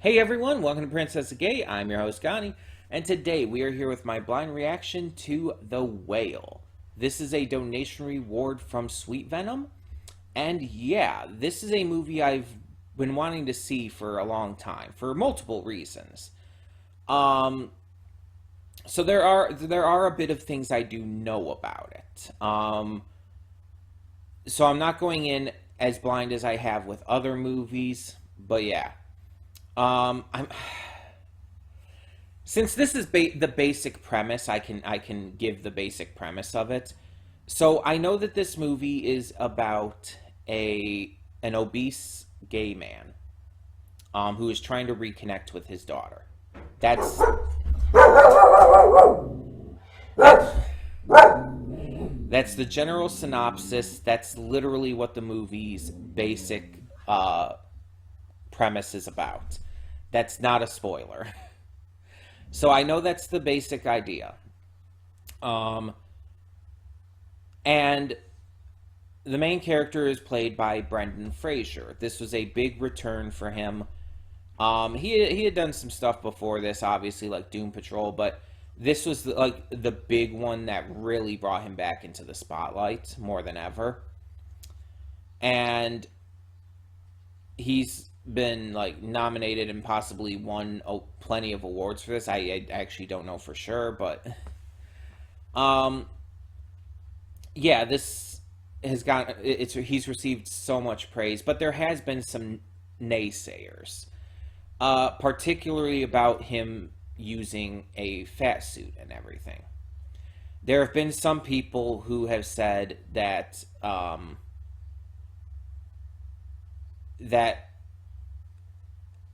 Hey everyone, welcome to Princess Gay. I'm your host Connie, and today we are here with my blind reaction to The Whale. This is a donation reward from Sweet Venom, and yeah, this is a movie I've been wanting to see for a long time for multiple reasons. Um, so there are a bit of things I do know about it. So I'm not going in as blind as I have with other movies, but yeah. I'm Since this is the basic premise, I can give the basic premise of it. So I know that this movie is about an obese gay man who is trying to reconnect with his daughter. That's that, that's the general synopsis. That's literally what the movie's basic premise is about. That's not a spoiler. So I know that's the basic idea. Um, and the main character is played by Brendan Fraser. This was a big return for him. He had done some stuff before this, obviously, like Doom Patrol, but this was the big one that really brought him back into the spotlight more than ever. And he's been like nominated and possibly won plenty of awards for this. I actually don't know for sure, but um, yeah, this has got he's received so much praise, but there has been some naysayers, particularly about him using a fat suit and everything. There have been some people who have said that that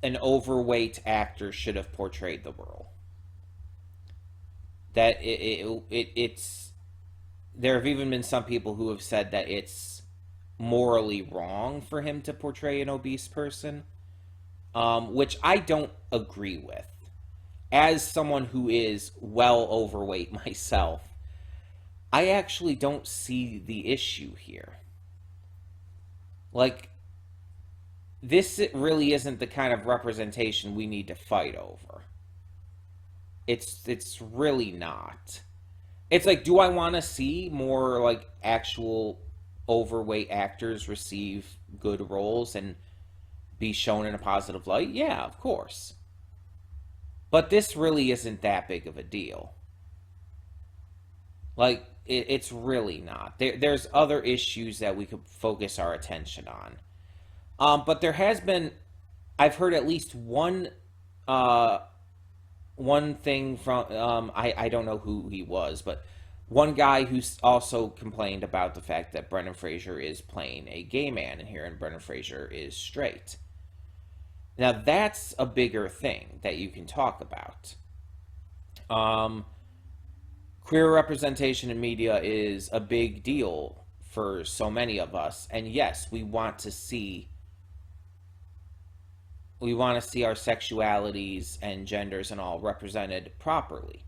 an overweight actor should have portrayed the role. That it's there have even been some people who have said that it's morally wrong for him to portray an obese person, which I don't agree with. As someone who is well overweight myself, I actually don't see the issue here. Like, this really isn't the kind of representation we need to fight over. It's really not. It's like, do I want to see more like actual overweight actors receive good roles and be shown in a positive light? Yeah, of course. But this really isn't that big of a deal. Like, it's really not. There's other issues that we could focus our attention on. But there has been, I've heard at least uh, one thing from, I don't know who he was, but one guy who's also complained about the fact that Brendan Fraser is playing a gay man in here and Brendan Fraser is straight. Now that's a bigger thing that you can talk about. Um, Queer representation in media is a big deal for so many of us, and yes, we want to see our sexualities and genders and all represented properly.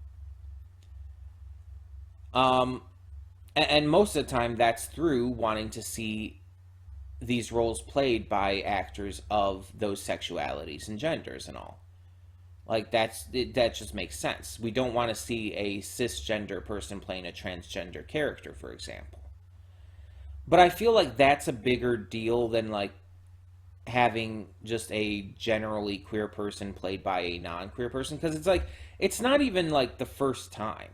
Um, and most of the time, that's through wanting to see these roles played by actors of those sexualities and genders and all. Like, that just makes sense. We don't want to see a cisgender person playing a transgender character, for example. But I feel like that's a bigger deal than like having just a generally queer person played by a non-queer person, because it's like it's not even like the first time.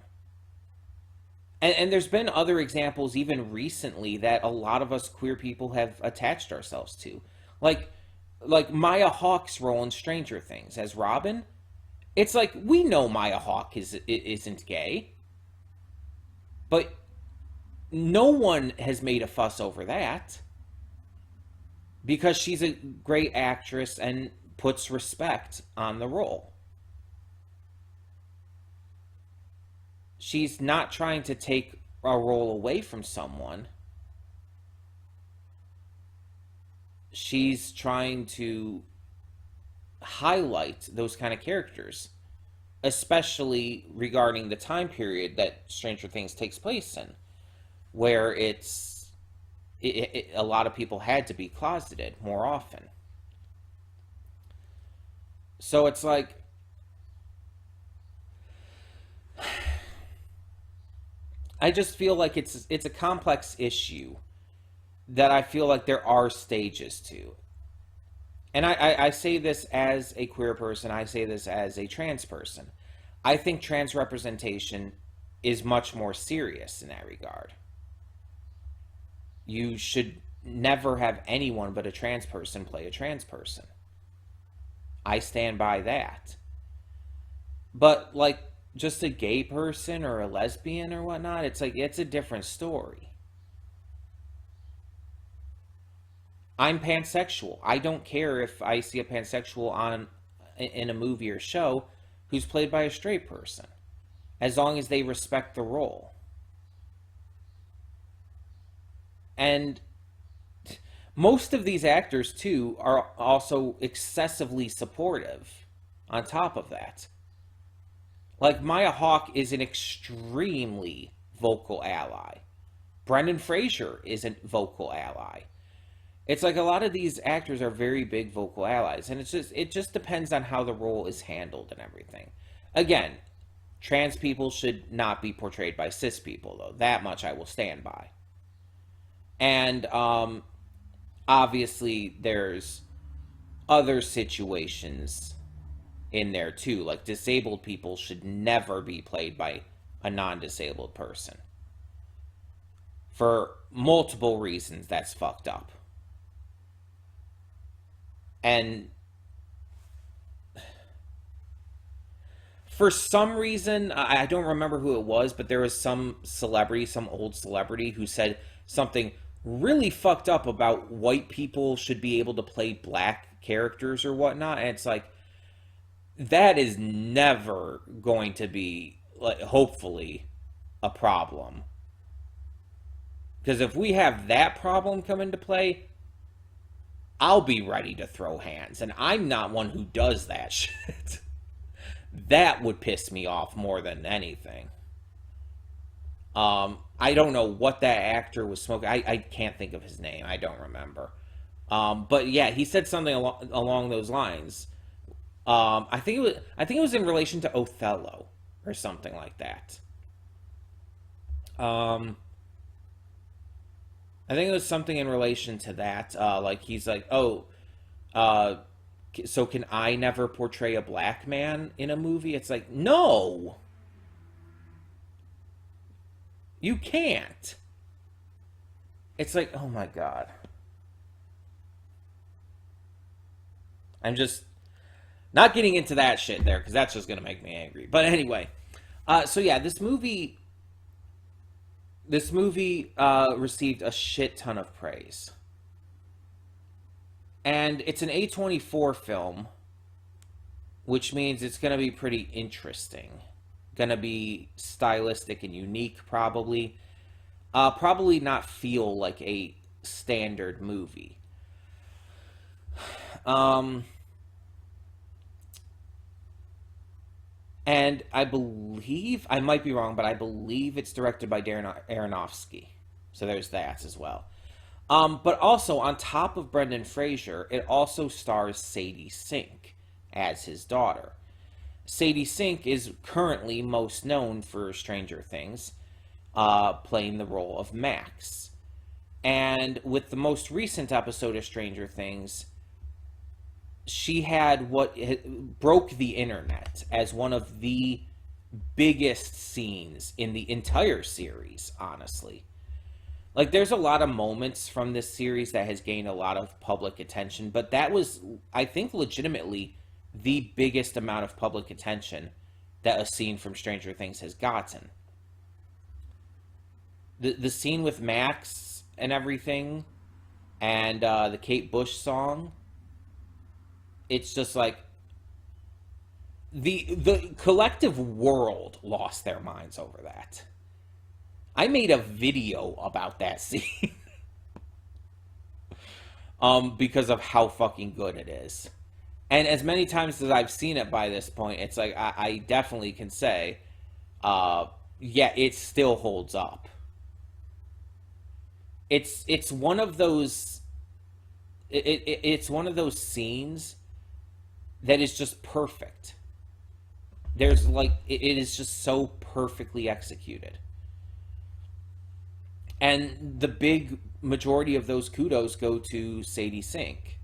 And there's been other examples even recently that a lot of us queer people have attached ourselves to. Like like Maya Hawke's role in Stranger Things as Robin. It's like we know Maya Hawke isn't gay, but no one has made a fuss over that because she's a great actress and puts respect on the role. She's not trying to take a role away from someone. She's trying to highlight those kind of characters, especially regarding the time period that Stranger Things takes place in, where a lot of people had to be closeted more often. So it's like, I just feel like it's a complex issue that I feel like there are stages to. And I say this as a queer person, I say this as a trans person. I think trans representation is much more serious in that regard. You should never have anyone but a trans person play a trans person. I stand by that. But like just a gay person or a lesbian or whatnot, it's like it's a different story. I'm pansexual. I don't care if I see a pansexual on in a movie or show who's played by a straight person, as long as they respect the role. And most of these actors too are also excessively supportive on top of that. Like Maya Hawke is an extremely vocal ally. Brendan Fraser is a vocal ally. It's like a lot of these actors are very big vocal allies, and it just depends on how the role is handled and everything. Again, trans people should not be portrayed by cis people, though. That much I will stand by. And obviously, there's other situations in there too. Like disabled people should never be played by a non-disabled person. For multiple reasons, that's fucked up. And for some reason, I don't remember who it was, but there was some celebrity, some old celebrity, who said something really fucked up about white people should be able to play black characters or whatnot. And it's like, that is never going to be, like, hopefully, a problem. Because if we have that problem come into play, I'll be ready to throw hands. And I'm not one who does that shit. That would piss me off more than anything. I don't know what that actor was smoking. I can't think of his name. I don't remember. But yeah, he said something along those lines. I think it was in relation to Othello or something like that. Um, I think it was something in relation to that. Like he's like, oh, uh, so can I never portray a black man in a movie? It's like, no, you can't. It's like, oh my god. I'm just not getting into that shit there because that's just gonna make me angry. But anyway, so yeah, this movie received a shit ton of praise, and it's an A24 film, which means it's gonna be pretty interesting. Gonna be stylistic and unique, probably. Probably not feel like a standard movie. Um, and I believe, I might be wrong, but I believe it's directed by Darren Aronofsky. So there's that as well. But also, on top of Brendan Fraser, it also stars Sadie Sink as his daughter. Sadie Sink is currently most known for Stranger Things, playing the role of Max. And with the most recent episode of Stranger Things, she had what broke the internet as one of the biggest scenes in the entire series, honestly. Like, there's a lot of moments from this series that has gained a lot of public attention, but that was, I think, legitimately the biggest amount of public attention that a scene from Stranger Things has gotten. The scene with Max and everything, and the Kate Bush song, it's just like the collective world lost their minds over that. I made a video about that scene because of how fucking good it is. And as many times as I've seen it by this point, it's like I definitely can say, yeah, it still holds up. It's one of those it's one of those scenes that is just perfect. There's like it is just so perfectly executed. And the big majority of those kudos go to Sadie Sink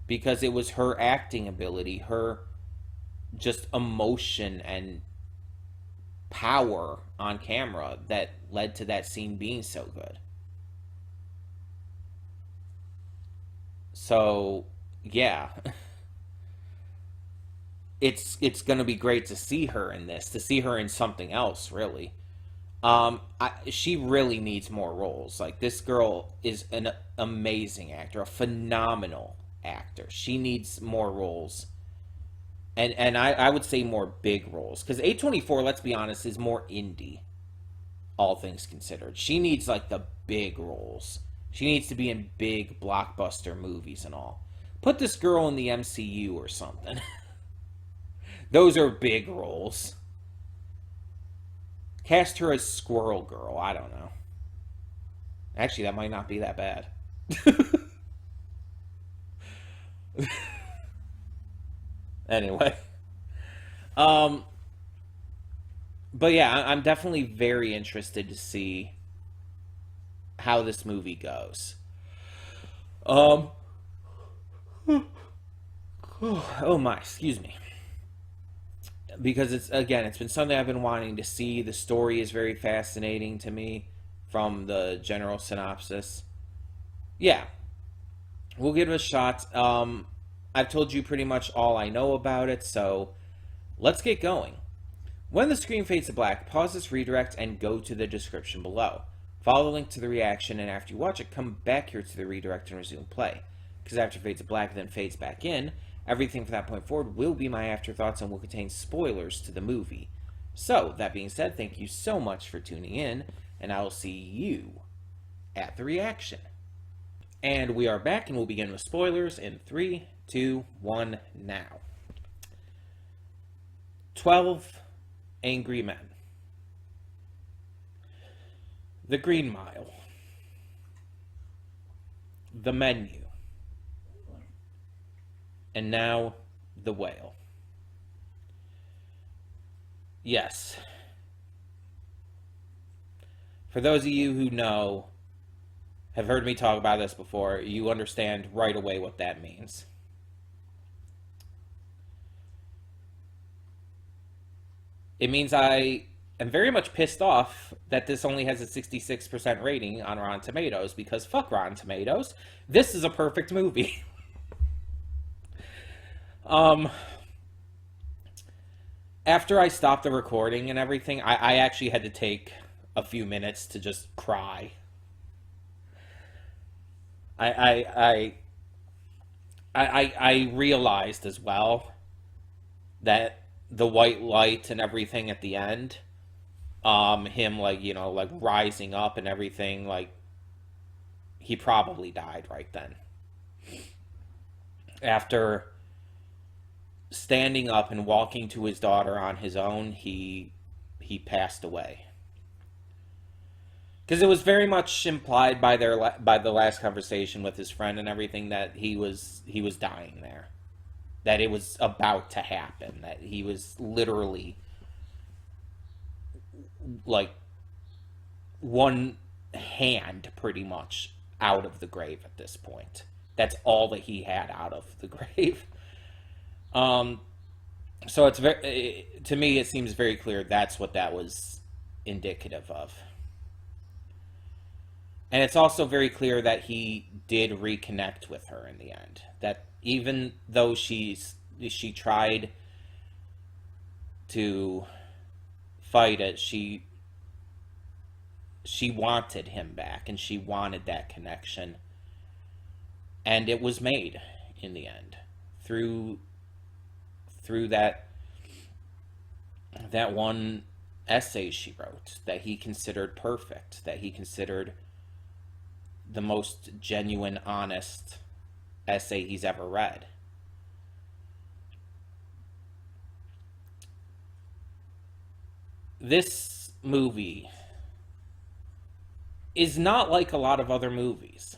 because it was her acting ability, her just emotion and power on camera that led to that scene being so good. So, yeah, it's going to be great to see her in this, to see her in something else, really. She really needs more roles. Like, this girl is an amazing actor, a phenomenal actor. She needs more roles, and I would say more big roles because A24, let's be honest, is more indie, all things considered. She needs like the big roles. She needs to be in big blockbuster movies and all. Put this girl in the MCU or something. Those are big roles. Cast her as Squirrel Girl. I don't know. Actually, that might not be that bad. Anyway, um, but yeah, I'm definitely very interested to see how this movie goes. Um, oh my, excuse me, because it's again, it's been something I've been wanting to see. The story is very fascinating to me from the general synopsis. Yeah, we'll give it a shot. I've told you pretty much all I know about it, so let's get going. When the screen fades to black, pause this redirect and go to the description below. Follow the link to the reaction, and after you watch it, come back here to the redirect and resume play. Because after it fades to black, then fades back in, everything from that point forward will be my afterthoughts and will contain spoilers to the movie. So, that being said, thank you so much for tuning in, and I will see you at the reaction. And we are back, and we'll begin with spoilers in 3, 2, 1, now. 12 Angry Men. The Green Mile. The Menu. And now, The Whale. Yes. For those of you who know, have heard me talk about this before, you understand right away what that means. It means I am very much pissed off that this only has a 66% rating on Rotten Tomatoes because fuck Rotten Tomatoes. This is a perfect movie. um, After I stopped the recording and everything, I actually had to take a few minutes to just cry. I I I I realized as well that the white light and everything at the end, him like like rising up and everything, like he probably died right then. After standing up and walking to his daughter on his own, he passed away. Because it was very much implied by by the last conversation with his friend and everything that he was dying there, that it was about to happen, that he was literally like one hand pretty much out of the grave at this point. That's all that he had out of the grave. Um, so it's very, to me, it seems very clear that's what that was indicative of. And it's also very clear that he did reconnect with her in the end. That even though she tried to fight it, she wanted him back and she wanted that connection. And it was made in the end through that one essay she wrote that he considered perfect, that he considered the most genuine, honest essay he's ever read. This movie is not like a lot of other movies.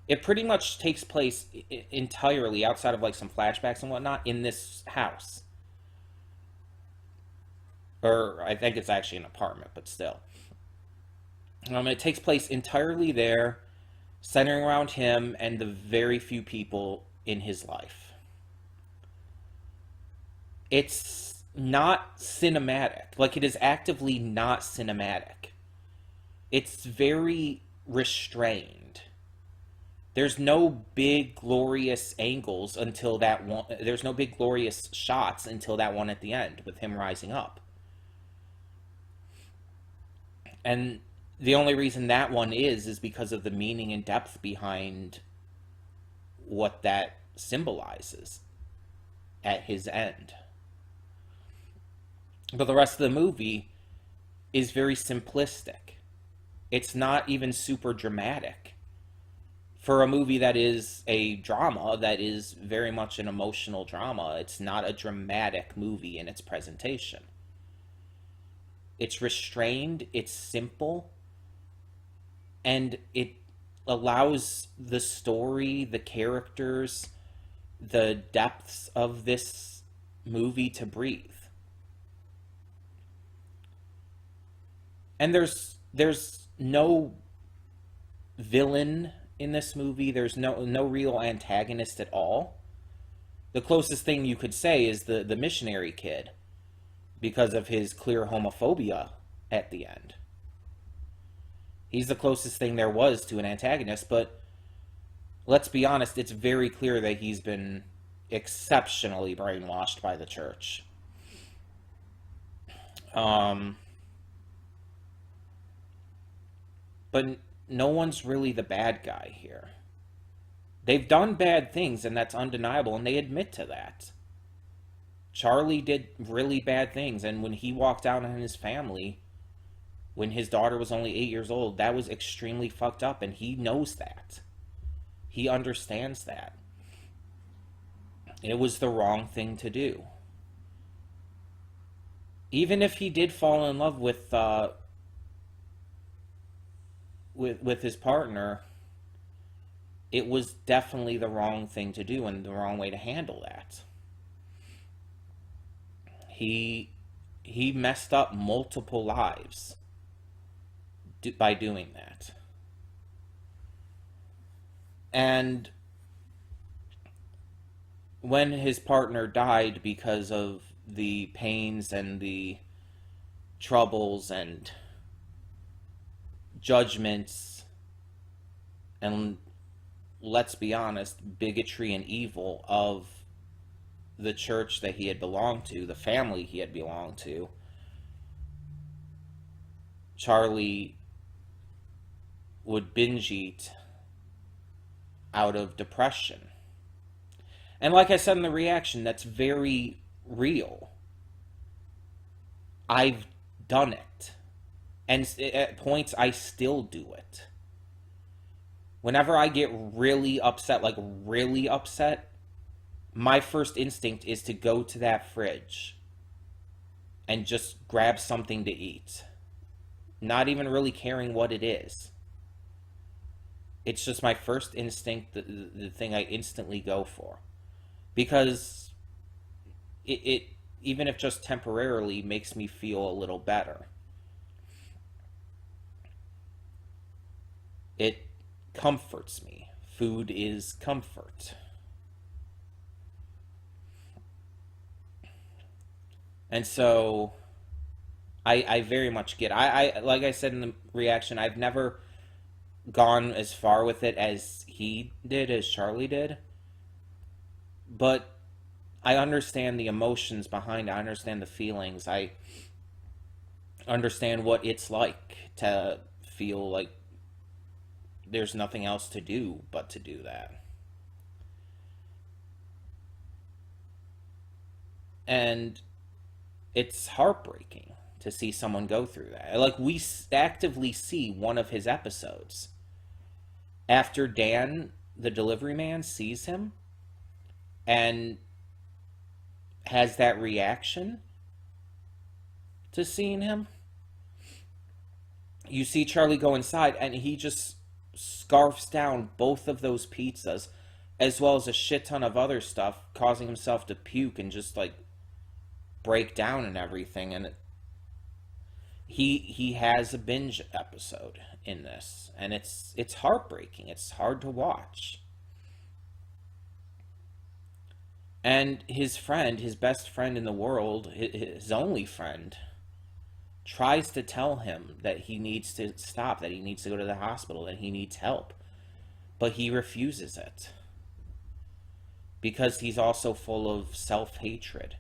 It pretty much takes place entirely outside of like some flashbacks and whatnot in this house, or I think it's actually an apartment, but still. It takes place entirely there, centering around him and the very few people in his life. It's not cinematic. Like, it is actively not cinematic. It's very restrained. There's no big glorious angles until that one. There's no big glorious shots until that one at the end with him rising up. And the only reason that one is because of the meaning and depth behind what that symbolizes at his end. But the rest of the movie is very simplistic. It's not even super dramatic. For a movie that is a drama, that is very much an emotional drama, it's not a dramatic movie in its presentation. It's restrained, it's simple, and it allows the story, the characters, the depths of this movie to breathe. And there's no villain in this movie. There's no real antagonist at all. The closest thing you could say is the missionary kid, because of his clear homophobia at the end. He's the closest thing there was to an antagonist, but let's be honest, it's very clear that he's been exceptionally brainwashed by the church. But no one's really the bad guy here. They've done bad things, and that's undeniable, and they admit to that. Charlie did really bad things, and when he walked out on his family, when his daughter was only 8 years old, that was extremely fucked up, and he knows that. He understands that. It was the wrong thing to do. Even if he did fall in love with his partner, it was definitely the wrong thing to do and the wrong way to handle that. He messed up multiple lives by doing that. And when his partner died because of the pains and the troubles and judgments and, let's be honest, bigotry and evil of the church that he had belonged to, the family he had belonged to, Charlie would binge eat out of depression. And like I said in the reaction, that's very real. I've done it. And at points, I still do it. Whenever I get really upset, like really upset, my first instinct is to go to that fridge and just grab something to eat. Not even really caring what it is. It's just my first instinct, the thing I instantly go for. Because it, even if just temporarily, makes me feel a little better. It comforts me. Food is comfort. And so I very much get. I like I said in the reaction, I've never gone as far with it as he did, as Charlie did. But I understand the emotions behind it. I understand the feelings. I understand what it's like to feel like there's nothing else to do but to do that. And it's heartbreaking to see someone go through that. Like, we actively see one of his episodes. After Dan, the delivery man, sees him and has that reaction to seeing him, you see Charlie go inside and he just scarfs down both of those pizzas, as well as a shit ton of other stuff, causing himself to puke and just like break down and everything. And he has a binge episode in this, and it's heartbreaking. It's hard to watch. And his friend, his best friend in the world, his only friend, tries to tell him that he needs to stop, that he needs to go to the hospital, that he needs help. But he refuses it. Because he's also full of self-hatred.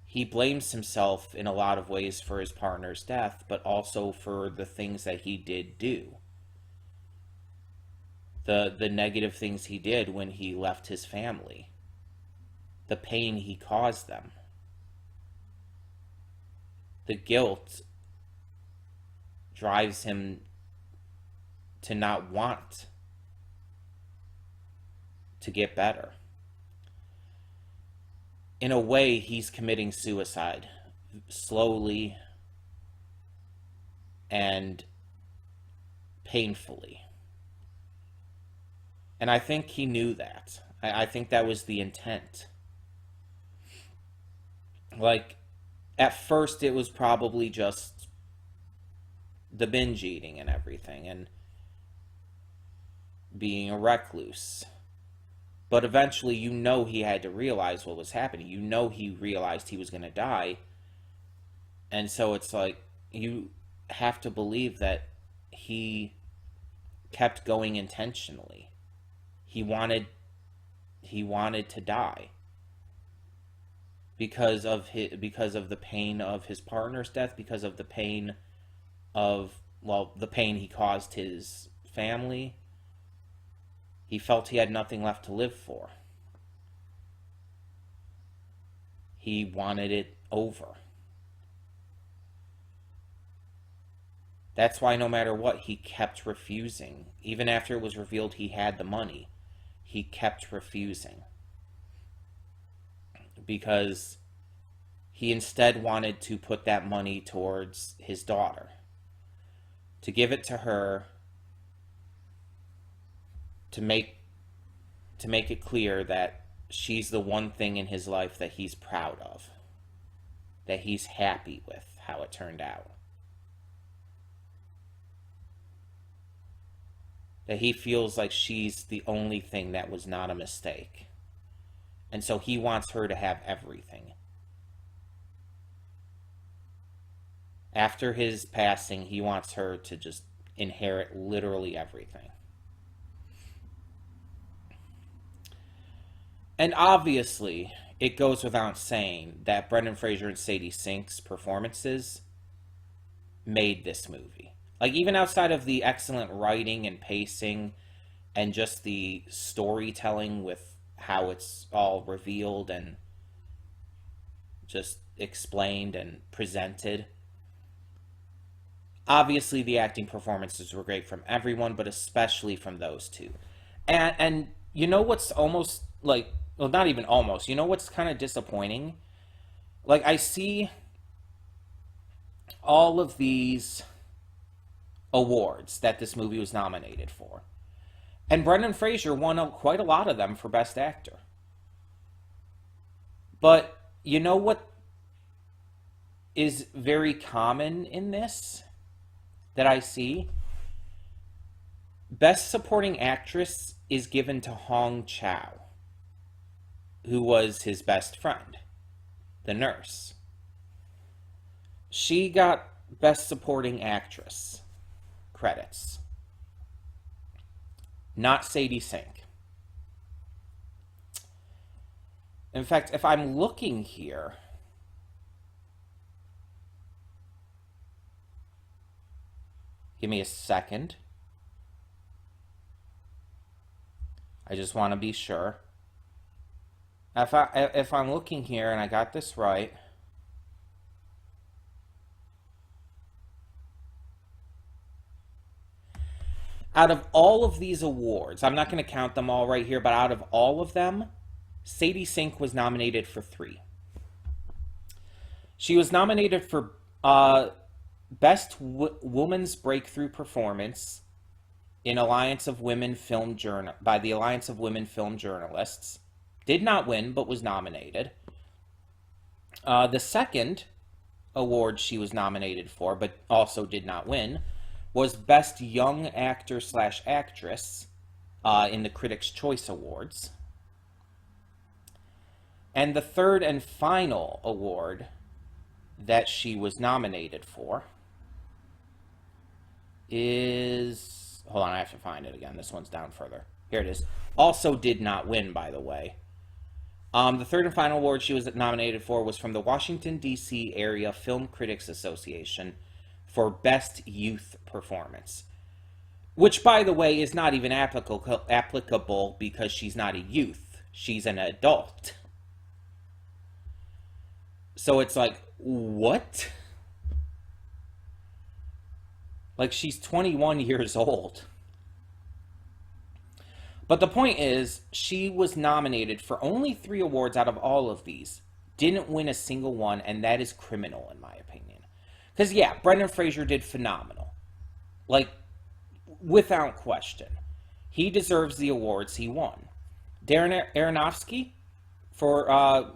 He blames himself in a lot of ways for his partner's death, but also for the things that he did do. The negative things he did when he left his family. The pain he caused them. The guilt drives him to not want to get better. In a way, he's committing suicide slowly and painfully. And I think he knew that. I think that was the intent. Like, at first it was probably just the binge eating and everything and being a recluse. But eventually, you know, he had to realize what was happening. You know, he realized he was going to die. And so it's like, you have to believe that he kept going intentionally. He wanted to die because of the pain of his partner's death, because of the pain of, well, the pain he caused his family. He felt he had nothing left to live for. He wanted it over. That's why no matter what, he kept refusing. Even after it was revealed he had the money, he kept refusing. Because he instead wanted to put that money towards his daughter. To give it to her, to make it clear that she's the one thing in his life that he's proud of, that he's happy with how it turned out, that he feels like she's the only thing that was not a mistake, and so he wants her to have everything. After his passing, he wants her to just inherit literally everything. And obviously, it goes without saying that Brendan Fraser and Sadie Sink's performances made this movie. Like, even outside of the excellent writing and pacing and just the storytelling with how it's all revealed and just explained and presented, obviously the acting performances were great from everyone, but especially from those two. And you know what's almost like, well, not even almost, you know what's kind of disappointing? Like, I see all of these awards that this movie was nominated for. And Brendan Fraser won quite a lot of them for Best Actor. But you know what is very common in this that I see? Best Supporting Actress is given to Hong Chow, who was his best friend, the nurse. She got Best Supporting Actress credits, not Sadie Sink. In fact, if I'm looking here, give me a second. I just want to be sure. If I'm looking here and I got this right, out of all of these awards, I'm not going to count them all right here, but out of all of them, Sadie Sink was nominated for 3. She was nominated for Best Woman's Breakthrough Performance in Alliance of Women Film Journal by the Alliance of Women Film Journalists. Did not win, but was nominated. The second award she was nominated for, but also did not win, was Best Young Actor slash Actress in the Critics' Choice Awards. And the third and final award that she was nominated for is... Hold on, I have to find it again. This one's down further. Here it is. Also did not win, by the way. The third and final award she was nominated for was from the Washington, D.C. Area Film Critics Association for Best Youth Performance. Which, by the way, is not even applicable because she's not a youth. She's an adult. So it's like, what? Like, she's 21 years old. But the point is, she was nominated for only 3 awards out of all of these. Didn't win a single one, and that is criminal, in my opinion. Because, yeah, Brendan Fraser did phenomenal. Like, without question. He deserves the awards he won. Darren Aronofsky, for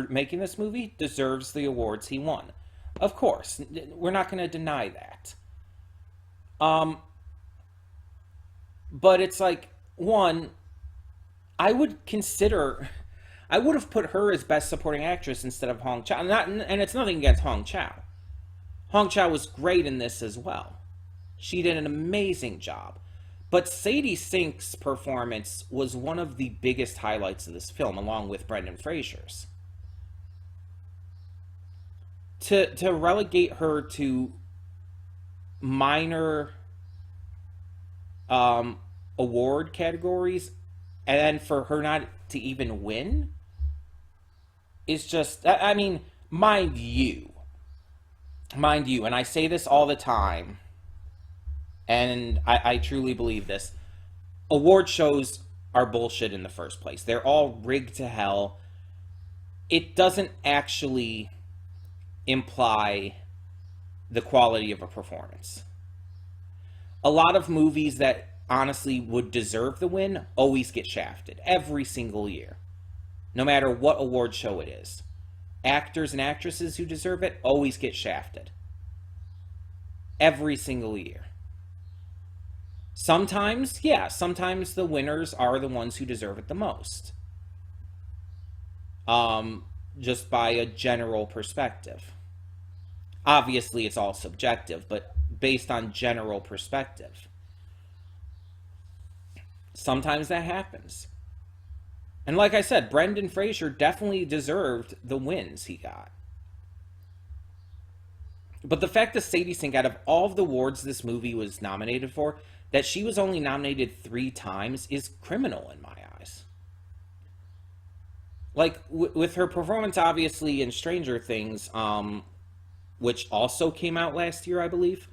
making this movie, deserves the awards he won. Of course, we're not going to deny that. But it's like, one, I would have put her as Best Supporting Actress instead of Hong Chau. And it's nothing against Hong Chau. Hong Chau was great in this as well. She did an amazing job. But Sadie Sink's performance was one of the biggest highlights of this film, along with Brendan Fraser's. To relegate her to minor award categories, and then for her not to even win, is just, I mean, mind you, and I say this all the time, and I truly believe this, award shows are bullshit in the first place. They're all rigged to hell. It doesn't actually imply the quality of a performance. A lot of movies that honestly would deserve the win always get shafted every single year, no matter what award show it is. Actors and actresses who deserve it always get shafted every single year. Sometimes, yeah, sometimes the winners are the ones who deserve it the most, just by a general perspective. Obviously it's all subjective, but based on general perspective, sometimes that happens. And like I said, Brendan Fraser definitely deserved the wins he got. But the fact that Sadie Sink, out of all of the awards this movie was nominated for, that she was only nominated 3 times is criminal in my eyes. Like, with her performance, obviously, in Stranger Things, which also came out last year, I believe.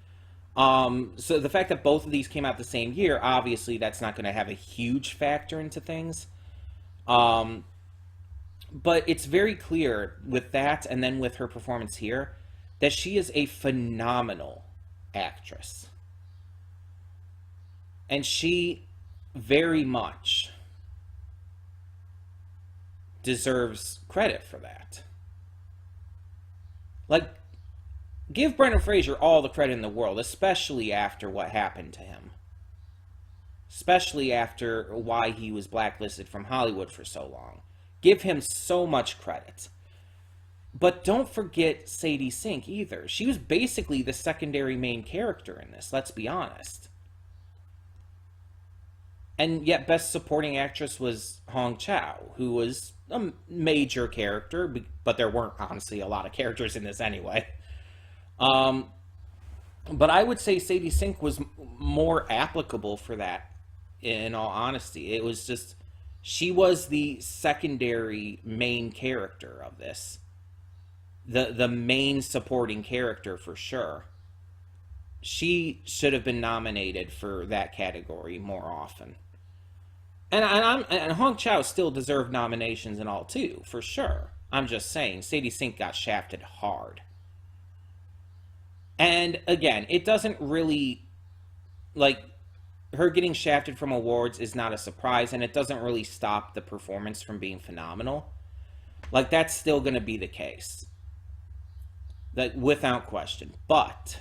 So the fact that both of these came out the same year, obviously that's not going to have a huge factor into things. But it's very clear with that, and then with her performance here, that she is a phenomenal actress. And she very much deserves credit for that. Like, give Brendan Fraser all the credit in the world, especially after what happened to him. Especially after why he was blacklisted from Hollywood for so long. Give him so much credit. But don't forget Sadie Sink either. She was basically the secondary main character in this, let's be honest. And yet Best Supporting Actress was Hong Chau, who was a major character, but there weren't honestly a lot of characters in this anyway. But I would say Sadie Sink was more applicable for that, in all honesty. It was just, she was the secondary main character of this. The main supporting character for sure. She should have been nominated for that category more often. And Hong Chau still deserved nominations and all too, for sure. I'm just saying, Sadie Sink got shafted hard. And again, it doesn't really, like, her getting shafted from awards is not a surprise, and it doesn't really stop the performance from being phenomenal. Like, that's still going to be the case, like, without question. But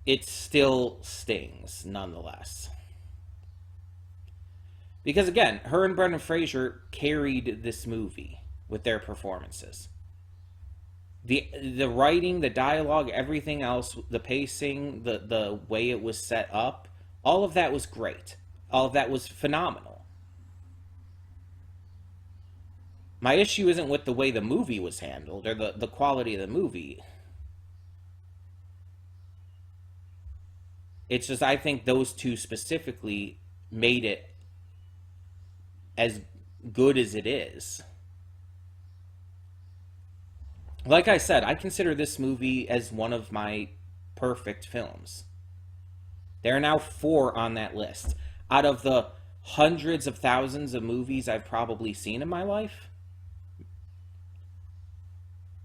it still stings nonetheless. Because again, her and Brendan Fraser carried this movie with their performances. The writing, the dialogue, everything else, the pacing, the way it was set up, all of that was great. All of that was phenomenal. My issue isn't with the way the movie was handled or the quality of the movie. It's just I think those two specifically made it as good as it is. Like I said, I consider this movie as one of my perfect films. There are now 4 on that list. Out of the hundreds of thousands of movies I've probably seen in my life,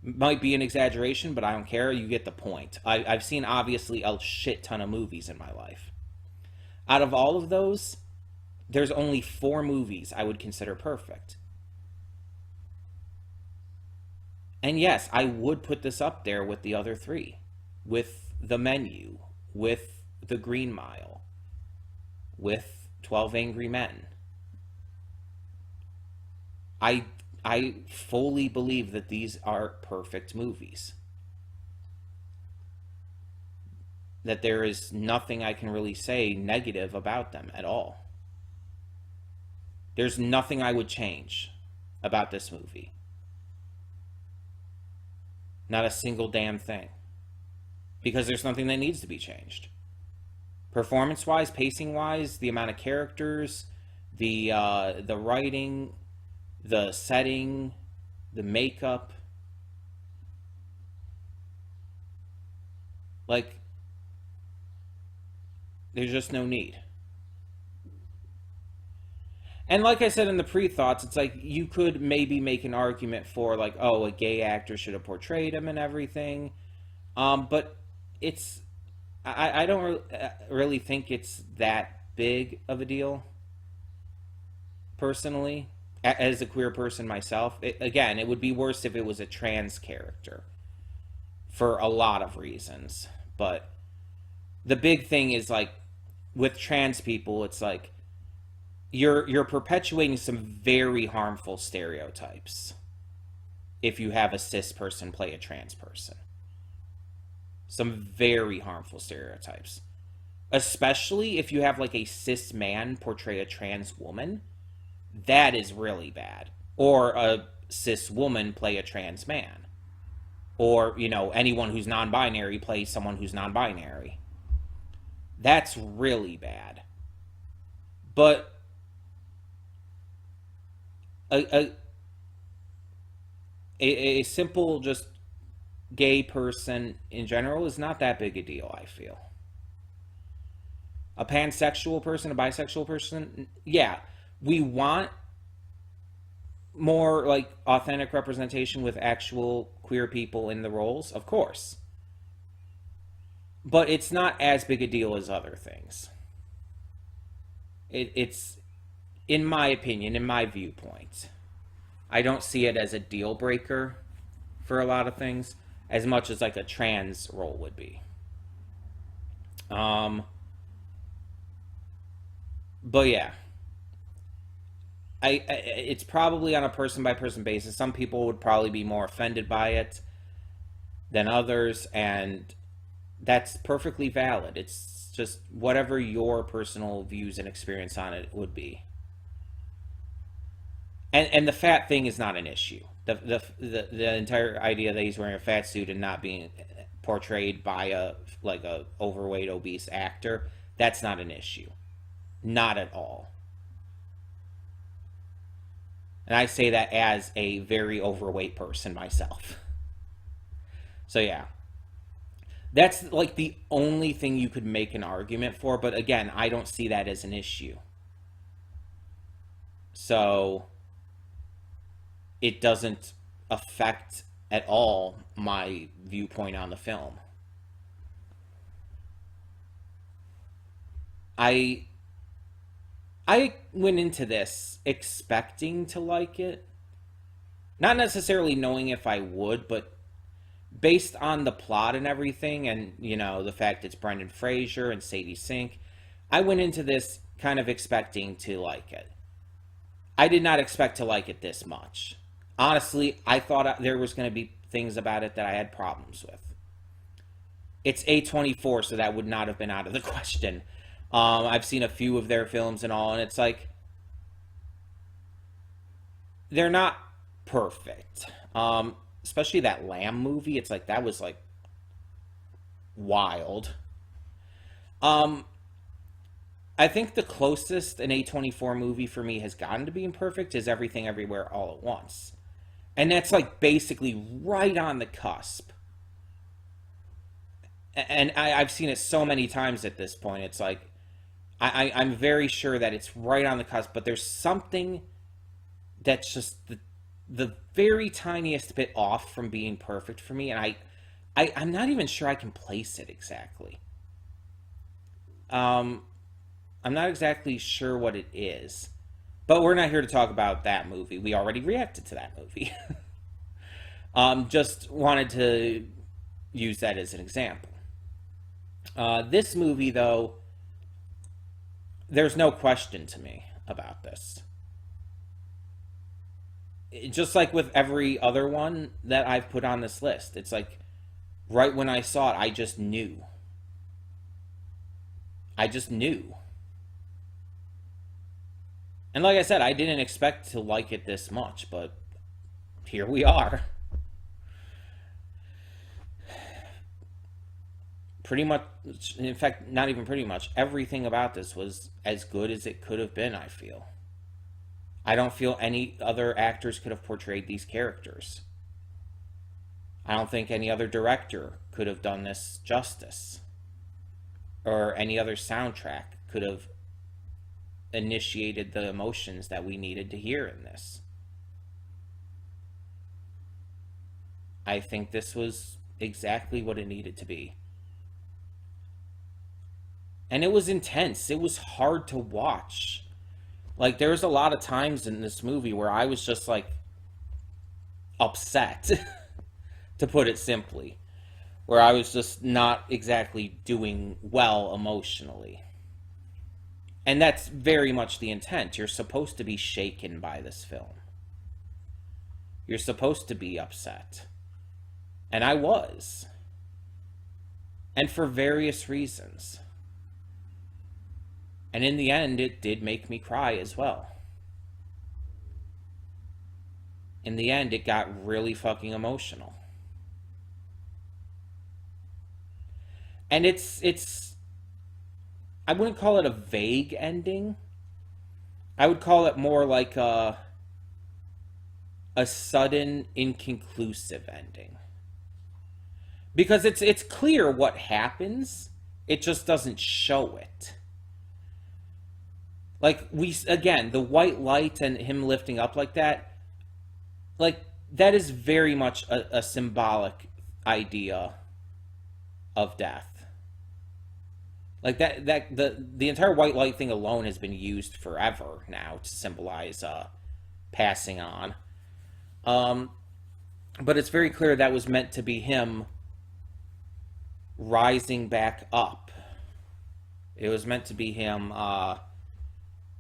might be an exaggeration, but I don't care. You get the point. I've seen, obviously, a shit ton of movies in my life. Out of all of those, there's only 4 movies I would consider perfect. And yes, I would put this up there with the other 3. With The Menu, with The Green Mile, with 12 Angry Men. I fully believe that these are perfect movies. That there is nothing I can really say negative about them at all. There's nothing I would change about this movie. Not a single damn thing. Because there's nothing that needs to be changed. Performance-wise, pacing-wise, the amount of characters, the writing, the setting, the makeup. Like, there's just no need. And like I said in the pre-thoughts, it's like you could maybe make an argument for like, oh, a gay actor should have portrayed him and everything. But it's, I don't really think it's that big of a deal, personally, as a queer person myself. Again, it would be worse if it was a trans character for a lot of reasons. But the big thing is like, with trans people, it's like, you're perpetuating some very harmful stereotypes if you have a cis person play a trans person. Some very harmful stereotypes. Especially if you have like a cis man portray a trans woman. That is really bad. Or a cis woman play a trans man. Or, you know, anyone who's non-binary play someone who's non-binary. That's really bad. But a simple just gay person in general is not that big a deal, I feel. A pansexual person, a bisexual person, yeah, we want more like authentic representation with actual queer people in the roles, of course. But it's not as big a deal as other things. It's, in my opinion, in my viewpoint, I don't see it as a deal breaker for a lot of things as much as like a trans role would be. But yeah, it's probably on a person by person basis. Some people would probably be more offended by it than others, and that's perfectly valid. It's just whatever your personal views and experience on it would be. And the fat thing is not an issue. The entire idea that he's wearing a fat suit and not being portrayed by a overweight obese actor, that's not an issue. Not at all. And I say that as a very overweight person myself. So yeah. That's like the only thing you could make an argument for, but again, I don't see that as an issue. So it doesn't affect at all my viewpoint on the film. I I went into this expecting to like it, not necessarily knowing if I would, but based on the plot and everything, and the fact it's Brendan Fraser and Sadie Sink, I went into this kind of expecting to like it. I did not expect to like it this much. Honestly, I thought there was going to be things about it that I had problems with. It's A24, so that would not have been out of the question. I've seen a few of their films and all, and it's like they're not perfect. Especially that Lamb movie. It's like that was like wild. Um, I think the closest an A24 movie for me has gotten to being perfect is Everything Everywhere All at Once. And that's like basically right on the cusp. And I've seen it so many times at this point. It's like I'm very sure that it's right on the cusp, but there's something that's just the very tiniest bit off from being perfect for me, and I'm not even sure I can place it exactly. Um, I'm not exactly sure what it is, but we're not here to talk about that movie. We already reacted to that movie. Just wanted to use that as an example. This movie, though, there's no question to me about this. Just like with every other one that I've put on this list, it's like right when I saw it, I just knew. I just knew. And like I said, I didn't expect to like it this much, but here we are. Pretty much, in fact, not even pretty much, everything about this was as good as it could have been, I feel. I don't feel any other actors could have portrayed these characters. I don't think any other director could have done this justice. Or any other soundtrack could have initiated the emotions that we needed to hear in this. I think this was exactly what it needed to be. And it was intense. It was hard to watch. Like, there's a lot of times in this movie where I was just, like, upset, to put it simply. Where I was just not exactly doing well emotionally. And that's very much the intent. You're supposed to be shaken by this film. You're supposed to be upset. And I was. And for various reasons. And in the end, it did make me cry as well. In the end, it got really fucking emotional. And it's I wouldn't call it a vague ending. I would call it more like a sudden, inconclusive ending. Because it's clear what happens, it just doesn't show it. Like, again, the white light and him lifting up like like, that is very much a symbolic idea of death. Like, the entire white light thing alone has been used forever now to symbolize passing on. But it's very clear that was meant to be him rising back up. It was meant to be him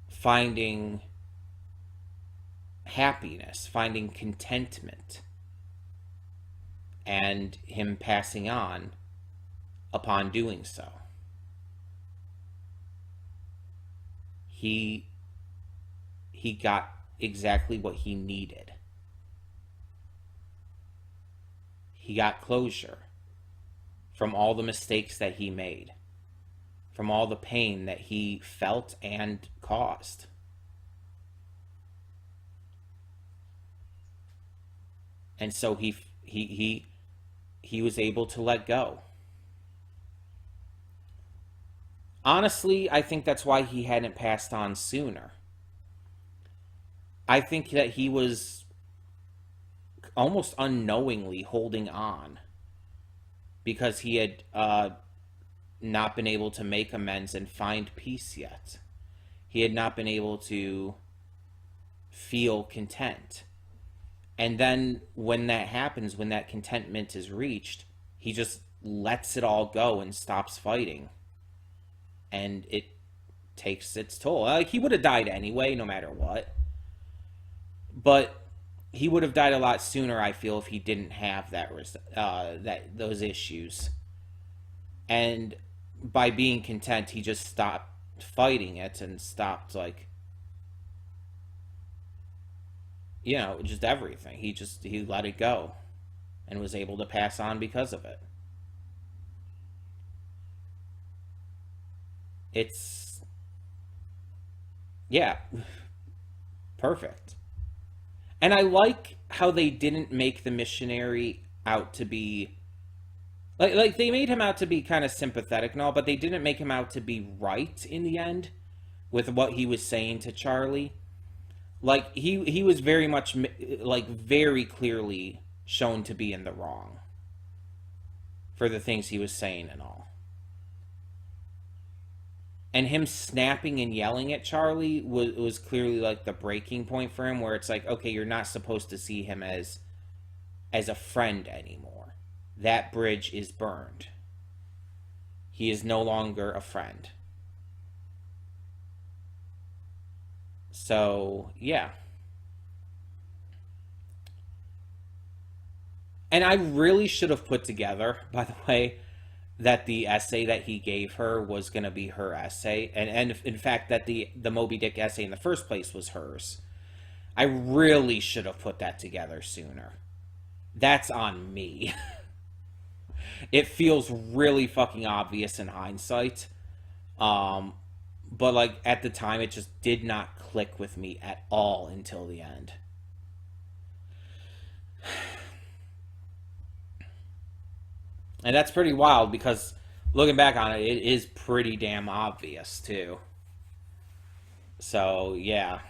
finding happiness, finding contentment, and him passing on upon doing so. He got exactly what he needed. He got closure from all the mistakes that he made, from all the pain that he felt and caused. And so he was able to let go. Honestly, I think that's why he hadn't passed on sooner. I think that he was almost unknowingly holding on because he had not been able to make amends and find peace yet. He had not been able to feel content. And then when that happens, when that contentment is reached, he just lets it all go and stops fighting. And it takes its toll. Like, he would have died anyway, no matter what. But he would have died a lot sooner, I feel, if he didn't have those issues. And by being content, he just stopped fighting it and stopped, like, just everything. He let it go and was able to pass on because of it. It's, yeah, perfect. And I like how they didn't make the missionary out to be like they made him out to be kind of sympathetic and all, but they didn't make him out to be right in the end with what he was saying to Charlie. Like, he was very much, like, very clearly shown to be in the wrong for the things he was saying and all. And him snapping and yelling at Charlie was clearly, like, the breaking point for him, where it's like, okay, you're not supposed to see him as a friend anymore. That bridge is burned. He is no longer a friend. So, yeah. And I really should have put together, by the way, that the essay that he gave her was going to be her essay. And in fact, that the Moby Dick essay in the first place was hers. I really should have put that together sooner. That's on me. It feels really fucking obvious in hindsight. But, like, at the time, it just did not click with me at all until the end. And that's pretty wild because looking back on it, it is pretty damn obvious, too. So, yeah.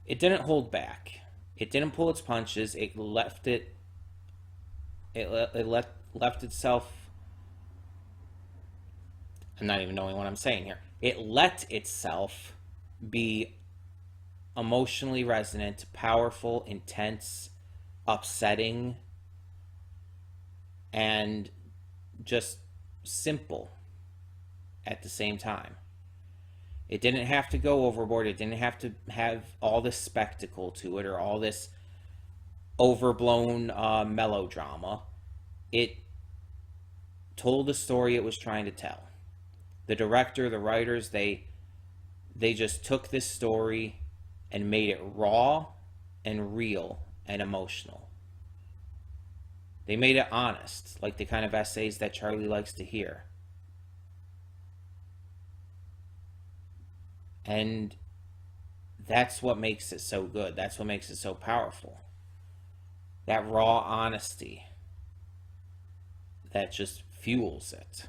It didn't hold back. It didn't pull its punches. It left it. Left itself. I'm not even knowing what I'm saying here. It let itself be emotionally resonant, powerful, intense, upsetting, and just simple at the same time. It didn't have to go overboard. It didn't have to have all this spectacle to it or all this overblown melodrama. It told the story it was trying to tell. The director, the writers, they just took this story and made it raw and real and emotional. They made it honest, like the kind of essays that Charlie likes to hear. And that's what makes it so good. That's what makes it so powerful. That raw honesty that just fuels it.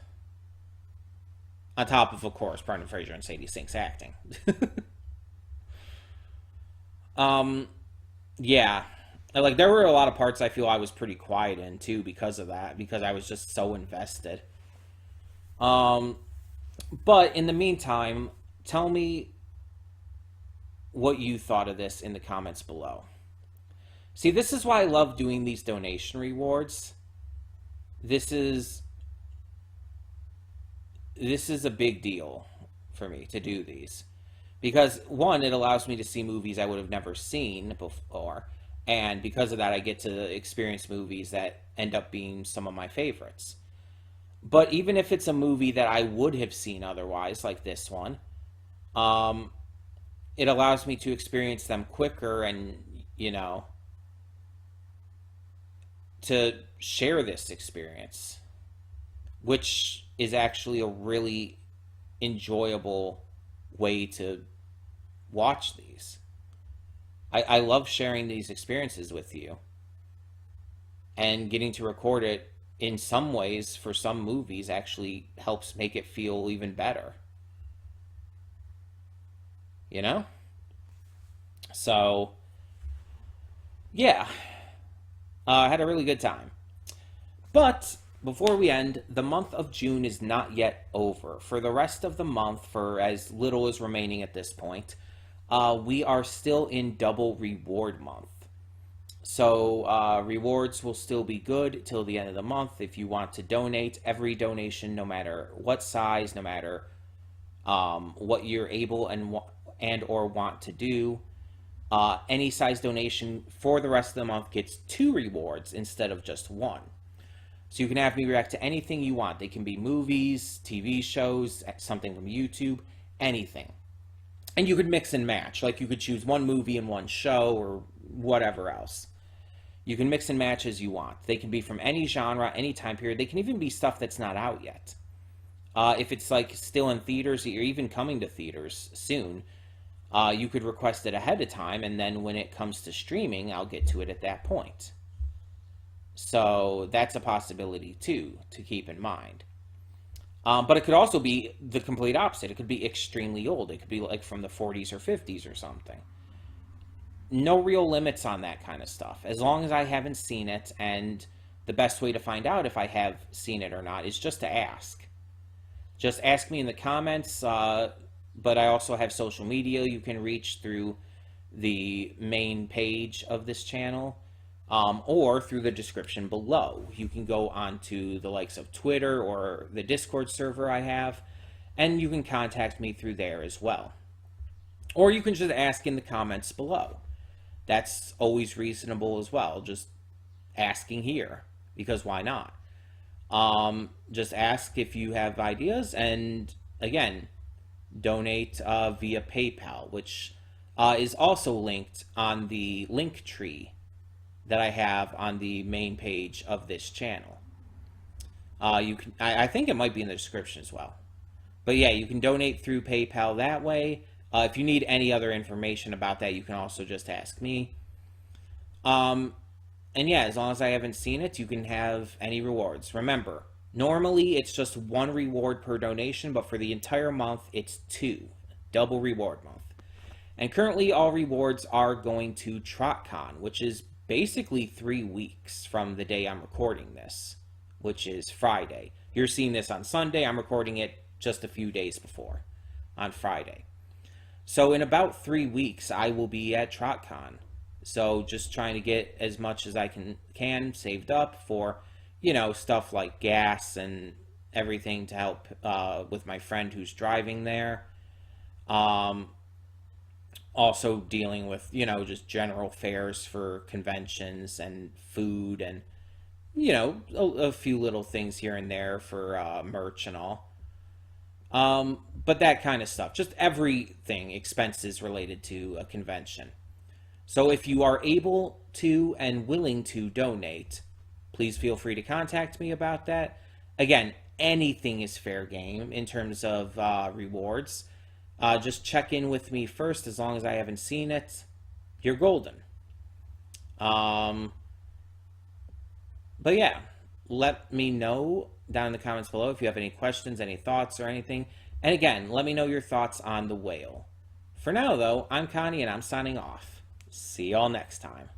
On top of course, Brendan Fraser and Sadie Sink's acting. Yeah. Like, there were a lot of parts I feel I was pretty quiet in, too, because of that. Because I was just so invested. But in the meantime, tell me what you thought of this in the comments below. See, this is why I love doing these donation rewards. This is a big deal for me to do these. Because, one, it allows me to see movies I would have never seen before. And because of that, I get to experience movies that end up being some of my favorites. But even if it's a movie that I would have seen otherwise, like this one, it allows me to experience them quicker and, to share this experience, which is actually a really enjoyable way to watch these. I love sharing these experiences with you and getting to record it in some ways for some movies actually helps make it feel even better. you know? So, yeah, I had a really good time. But before we end, the month of June is not yet over. For the rest of the month, for as little as remaining at this point, we are still in double reward month. So rewards will still be good till the end of the month. If you want to donate, every donation, no matter what size, no matter what you're able and or want to do, any size donation for the rest of the month gets 2 rewards instead of just 1. So you can have me react to anything you want. They can be movies, TV shows, something from YouTube, anything. And you could mix and match. Like you could choose one movie and one show or whatever else. You can mix and match as you want. They can be from any genre, any time period. They can even be stuff that's not out yet. If it's like still in theaters or even coming to theaters soon, you could request it ahead of time, and then when it comes to streaming, I'll get to it at that point. So that's a possibility too to keep in mind. But it could also be the complete opposite. It could be extremely old. It could be like from the 40s or 50s or something. No real limits on that kind of stuff. As long as I haven't seen it, and the best way to find out if I have seen it or not is just to ask. Just ask me in the comments, but I also have social media you can reach through the main page of this channel, or through the description below. You can go onto the likes of Twitter or the Discord server I have, and you can contact me through there as well. Or you can just ask in the comments below. That's always reasonable as well, just asking here, because why not? Just ask if you have ideas, and again, donate via PayPal, which is also linked on the link tree that I have on the main page of this channel. You can, I think it might be in the description as well. But yeah, you can donate through PayPal that way. If you need any other information about that, you can also just ask me. And yeah, as long as I haven't seen it, you can have any rewards. Remember, normally it's just 1 reward per donation, but for the entire month, it's 2. Double reward month. And currently, all rewards are going to TrotCon, which is basically 3 weeks from the day I'm recording this, which is Friday. You're seeing this on Sunday. I'm recording it just a few days before, on Friday. So in about 3 weeks, I will be at TrotCon. So just trying to get as much as I can saved up for, you know, stuff like gas and everything to help with my friend who's driving there. Also dealing with, you know, just general fares for conventions and food and, you know, a few little things here and there for merch and all. But that kind of stuff, just everything, expenses related to a convention. So if you are able to and willing to donate, please feel free to contact me about that. Again, anything is fair game in terms of rewards. Just check in with me first. As long as I haven't seen it, you're golden. But yeah, let me know down in the comments below if you have any questions, any thoughts, or anything. And again, let me know your thoughts on the whale. For now, though, I'm Connie, and I'm signing off. See y'all next time.